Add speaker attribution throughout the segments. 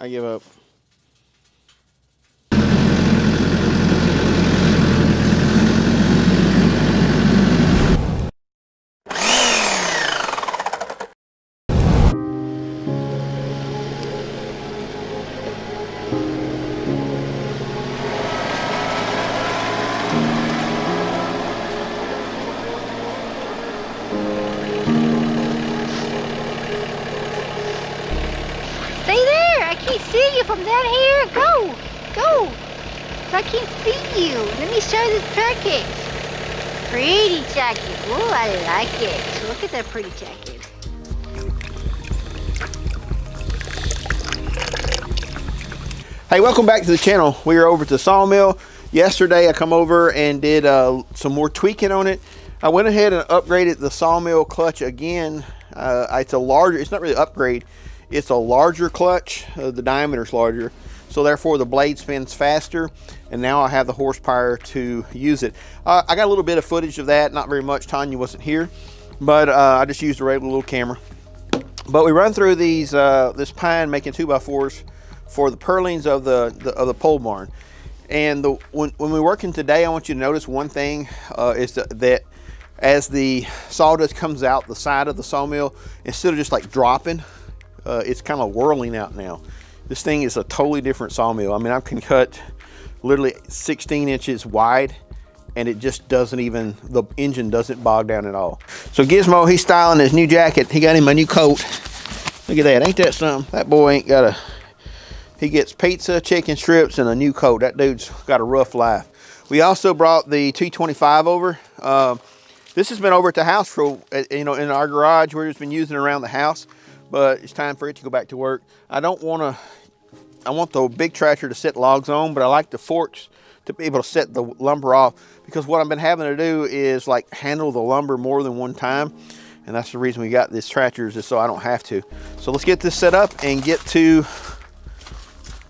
Speaker 1: I give up.
Speaker 2: Stay there! I can't see you from down here! Go! Go! So I can't see you! Let me show you the jacket! Pretty jacket! Oh, I like it! Look at that pretty jacket!
Speaker 1: Hey, welcome back to the channel. We are over at the sawmill. Yesterday I come over and did some more tweaking on it. I went ahead and upgraded the sawmill clutch again. It's a larger, it's not really an upgrade. It's a larger clutch, the diameter's larger, so therefore the blade spins faster, and now I have the horsepower to use it. I got a little bit of footage of that, not very much. Tanya wasn't here, but I just used a regular little camera. But we run through these this pine making 2x4s for the purlins of the pole barn. And when we're working today, I want you to notice one thing is that as the sawdust comes out the side of the sawmill, instead of just like dropping, it's kind of whirling out now. This thing is a totally different sawmill. I mean, I can cut literally 16 inches wide, and it just doesn't even, the engine doesn't bog down at all. So Gizmo, he's styling his new jacket. He got him a new coat. Look at that, ain't that something? That boy ain't got a, he gets pizza, chicken strips, and a new coat. That dude's got a rough life. We also brought the T25 over. This has been over at the house for, you know, in our garage. We've just been using it around the house, but it's time for it to go back to work. I don't want to, I want the big tractor to set logs on, but I like the forks to be able to set the lumber off, because what I've been having to do is like handle the lumber more than one time. And that's the reason we got this tractor, is just so I don't have to. So let's get this set up and get to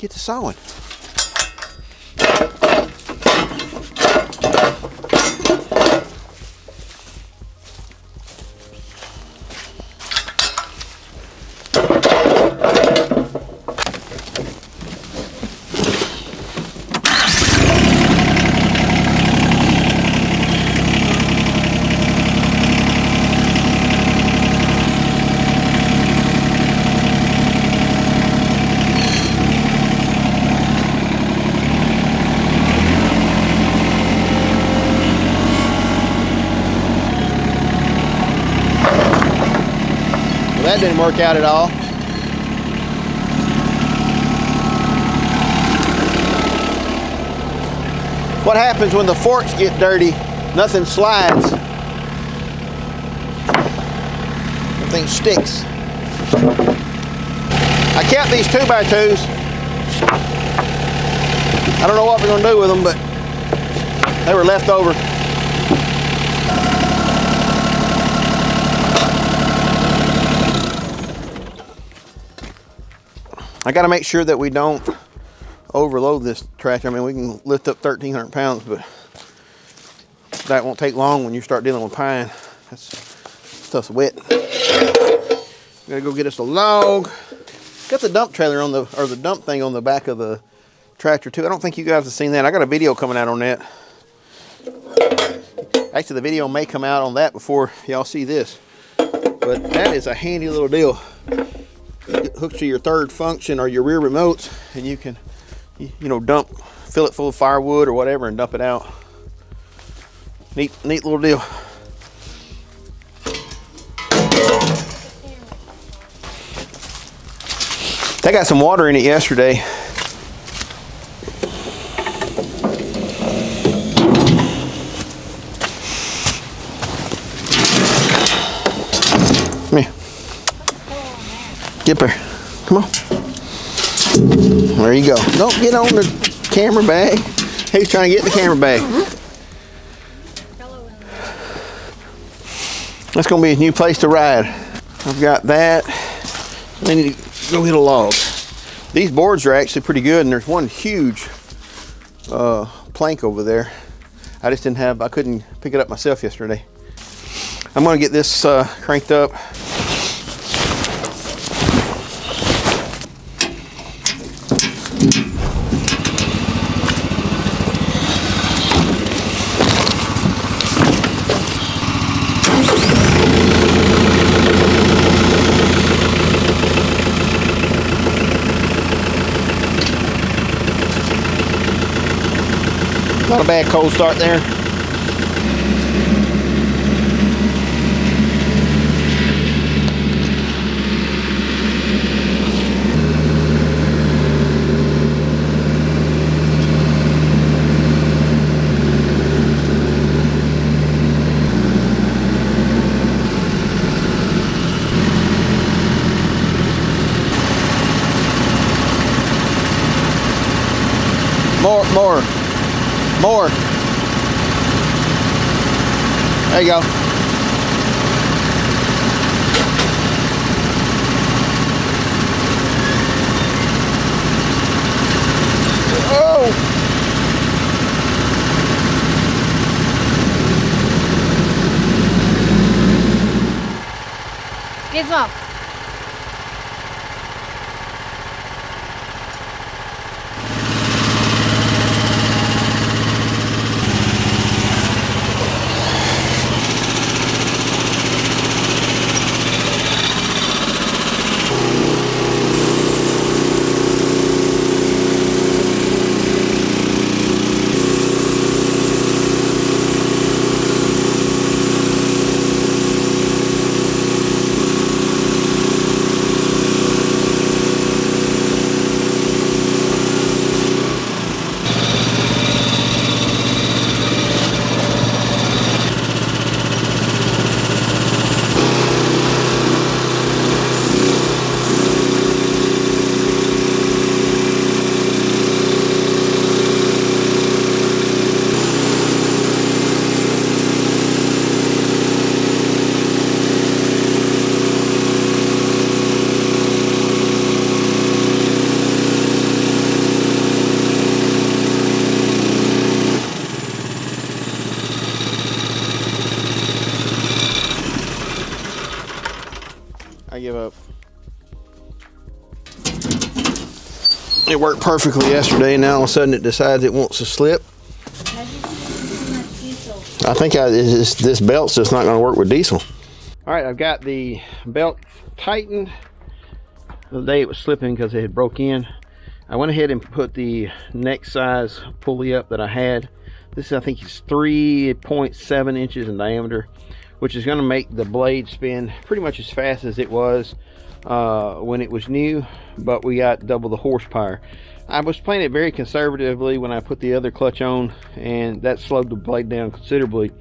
Speaker 1: sawing. That didn't work out at all. What happens when the forks get dirty? Nothing slides. Nothing sticks. I kept these 2x2s. I don't know what we're gonna do with them, but they were left over. I got to make sure that we don't overload this tractor. I mean, we can lift up 1,300 pounds, but that won't take long when you start dealing with pine. Stuff's wet. Gotta go get us a log. Got the dump trailer on the, or the dump thing on the back of the tractor too. I don't think you guys have seen that. I got a video coming out on that. Actually, the video may come out on that before y'all see this. But that is a handy little deal. It hooks to your third function or your rear remotes, and you can, you know, fill it full of firewood or whatever and dump it out. Neat little deal. They got some water in it yesterday. Come here. Get there. Come on. There you go. Don't get on the camera bag. He's trying to get in the camera bag. That's going to be a new place to ride. I've got that. I need to go get a log. These boards are actually pretty good, and there's one huge plank over there. I just didn't have, I couldn't pick it up myself yesterday. I'm going to get this cranked up. Not a bad cold start there. More. There you go. Oh!
Speaker 2: Gizmo.
Speaker 1: I give up. It worked perfectly yesterday, and now all of a sudden it decides it wants to slip. I think this belt's just not going to work with diesel. All right, I've got the belt tightened. The other day it was slipping because it had broke in. I went ahead and put the next size pulley up that I had. This I think is 3.7 inches in diameter, which is going to make the blade spin pretty much as fast as it was when it was new, but we got double the horsepower. I was playing it very conservatively when I put the other clutch on, and that slowed the blade down considerably.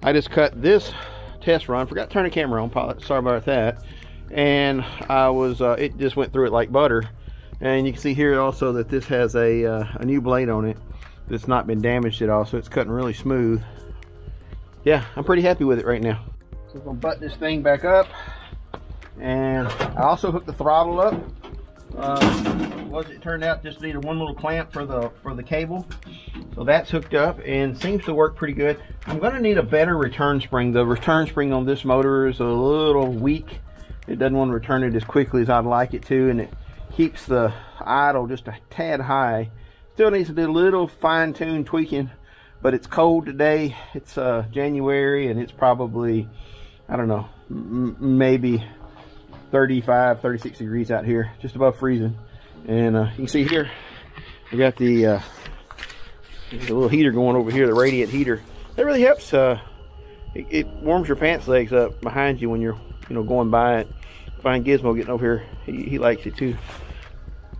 Speaker 1: I just cut this test run, forgot to turn the camera on, sorry about that, and I was it just went through it like butter. And you can see here also that this has a new blade on it that's not been damaged at all, so it's cutting really smooth. Yeah, I'm pretty happy with it right now. So I'm gonna button this thing back up, and I also hooked the throttle up. It turned out just needed one little clamp for the cable, so that's hooked up and seems to work pretty good. I'm gonna need a better return spring. The return spring on this motor is a little weak. It doesn't want to return it as quickly as I'd like it to, and it keeps the idle just a tad high. Still needs to do a little fine-tuned tweaking, but it's cold today. It's January, and it's probably, I don't know, maybe 35, 36 degrees out here, just above freezing. And you can see here, we got the little heater going over here, the radiant heater. That really helps. It warms your pants legs up behind you when you're, going by it. Find Gizmo getting over here. He likes it too.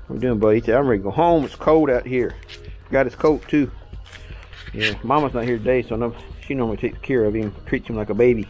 Speaker 1: What are we doing, buddy? I'm ready to go home. It's cold out here. Got his coat too. Yeah, Mama's not here today, so she normally takes care of him, treats him like a baby.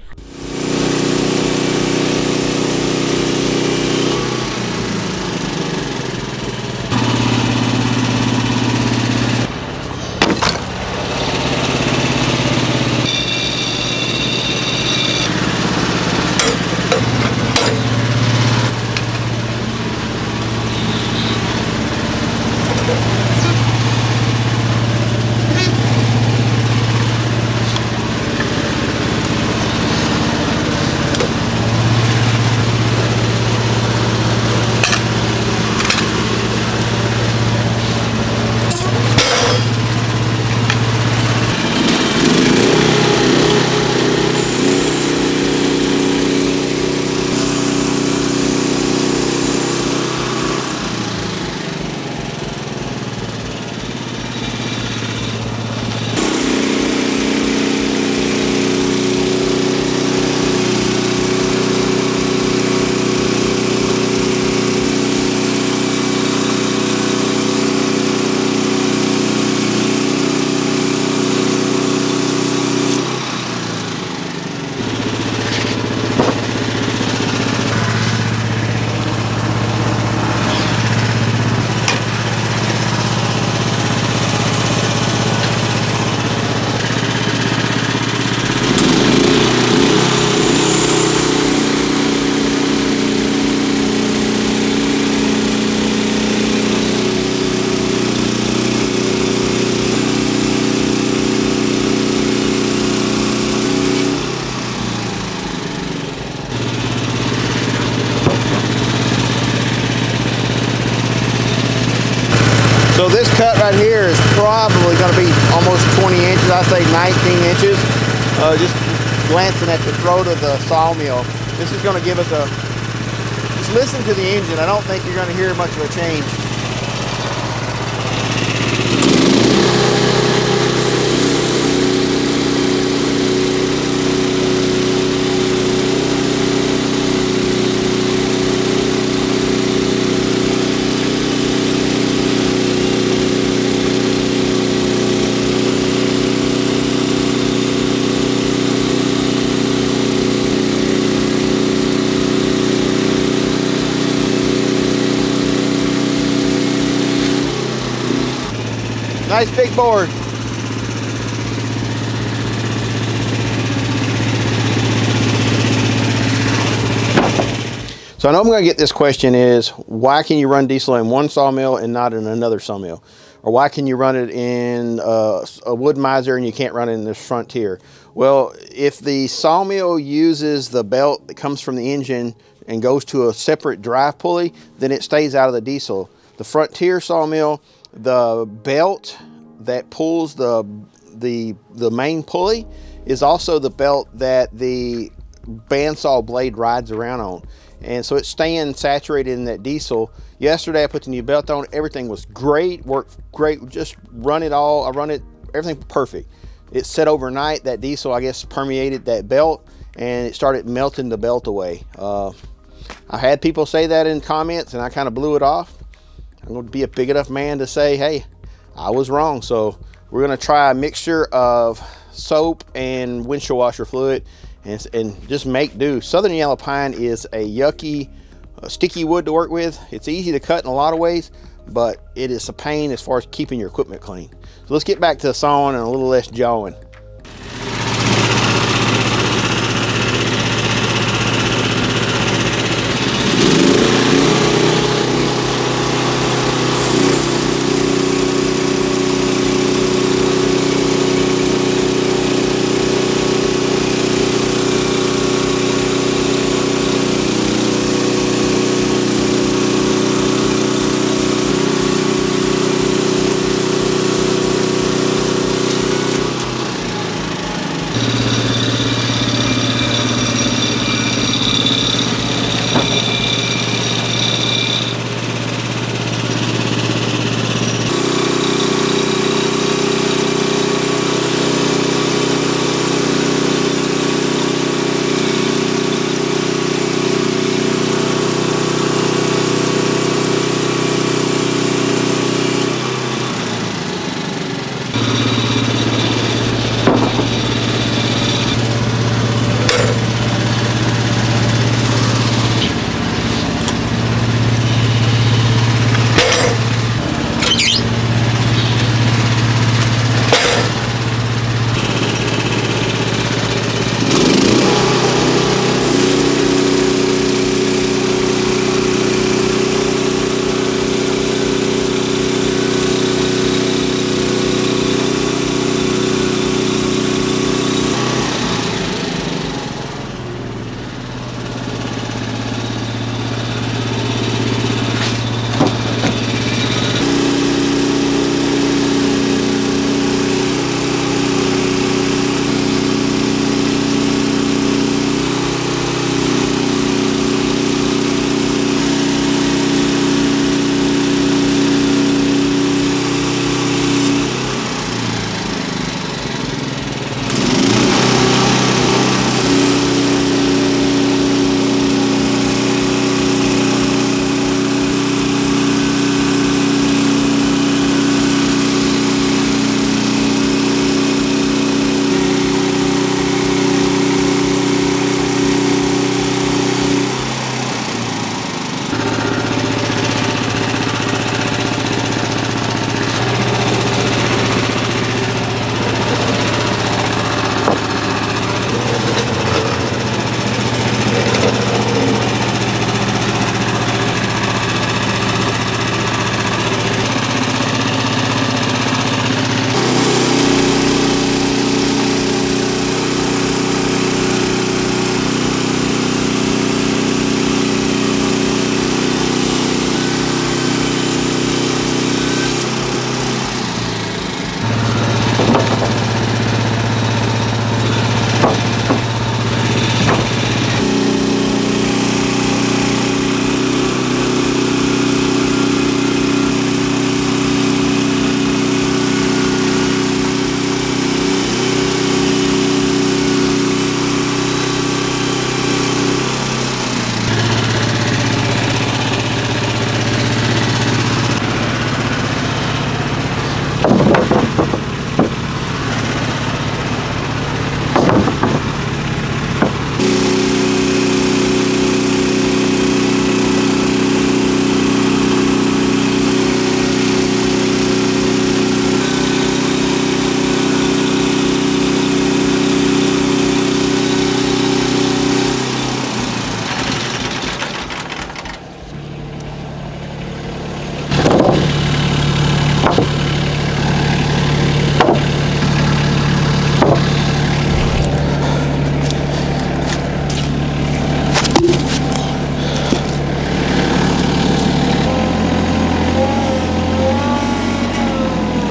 Speaker 1: cut right here is probably going to be almost 20 inches. I say 19 inches. Just glancing at the throat of the sawmill. This is going to give us a, just listen to the engine. I don't think you're going to hear much of a change. Nice big board. So I know I'm going to get this question is, why can you run diesel in one sawmill and not in another sawmill? Or why can you run it in a Wood-Mizer and you can't run it in this Frontier? Well, if the sawmill uses the belt that comes from the engine and goes to a separate drive pulley, then it stays out of the diesel. The Frontier sawmill, the belt that pulls the main pulley is also the belt that the bandsaw blade rides around on. And so it's staying saturated in that diesel. Yesterday I put the new belt on, everything was great, worked great, just run it all, I run it, everything perfect. It set overnight, that diesel I guess permeated that belt and it started melting the belt away. I had people say that in comments and I kind of blew it off. I'm going to be a big enough man to say, hey, I was wrong. So we're going to try a mixture of soap and windshield washer fluid and just make do. Southern Yellow Pine is a yucky, sticky wood to work with. It's easy to cut in a lot of ways, but it is a pain as far as keeping your equipment clean. So let's get back to the sawing and a little less jawing.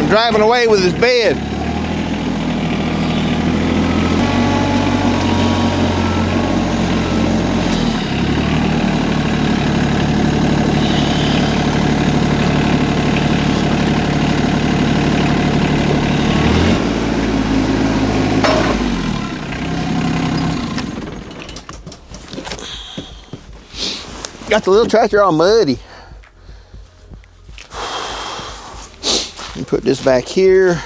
Speaker 1: driving away with his bed. Got the little tractor all muddy. And put this back here.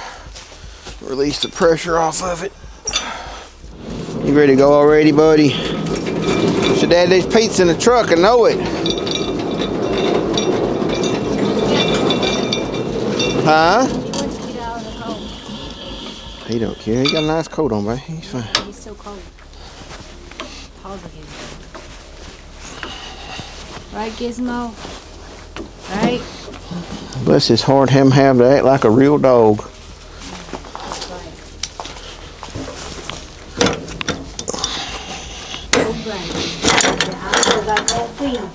Speaker 1: Release the pressure off of it. You ready to go already, buddy? So Dad, there's Pete's in the truck, I know it. Huh?
Speaker 2: He wants to get out of the cold.
Speaker 1: He don't care. He got a nice coat on, buddy. He's fine.
Speaker 2: He's so cold. Pause again. Right, Gizmo? Right?
Speaker 1: Bless his heart, him have to act like a real dog.
Speaker 2: That's right. So bright. The eyes like all things.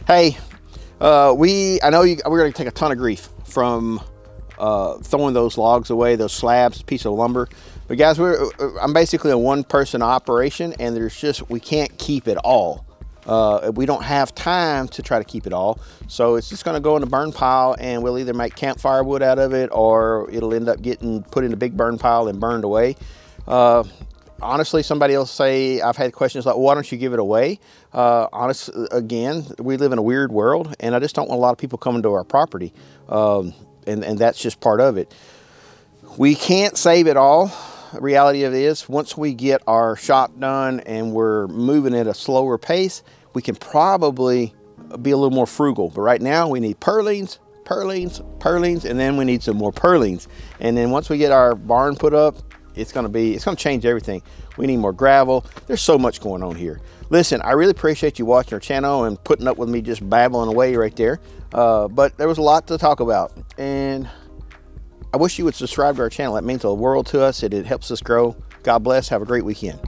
Speaker 1: Hey, I know we're going to take a ton of grief from throwing those logs away, those slabs, piece of lumber. But guys, I'm basically a one-person operation, and we can't keep it all. We don't have time to try to keep it all, so it's just going to go in the burn pile, and we'll either make campfire wood out of it, or it'll end up getting put in a big burn pile and burned away. Honestly, somebody else say, I've had questions like, well, why don't you give it away? Honestly, again, we live in a weird world, and I just don't want a lot of people coming to our property, and that's just part of it. We can't save it all. The reality of it is, once we get our shop done and we're moving at a slower pace, we can probably be a little more frugal. But right now, we need purlins, and then we need some more purlins. And then once we get our barn put up, it's gonna change everything. We need more gravel. There's so much going on here. Listen, I really appreciate you watching our channel and putting up with me just babbling away right there. But there was a lot to talk about, and I wish you would subscribe to our channel. That means the world to us. It helps us grow. God bless. Have a great weekend.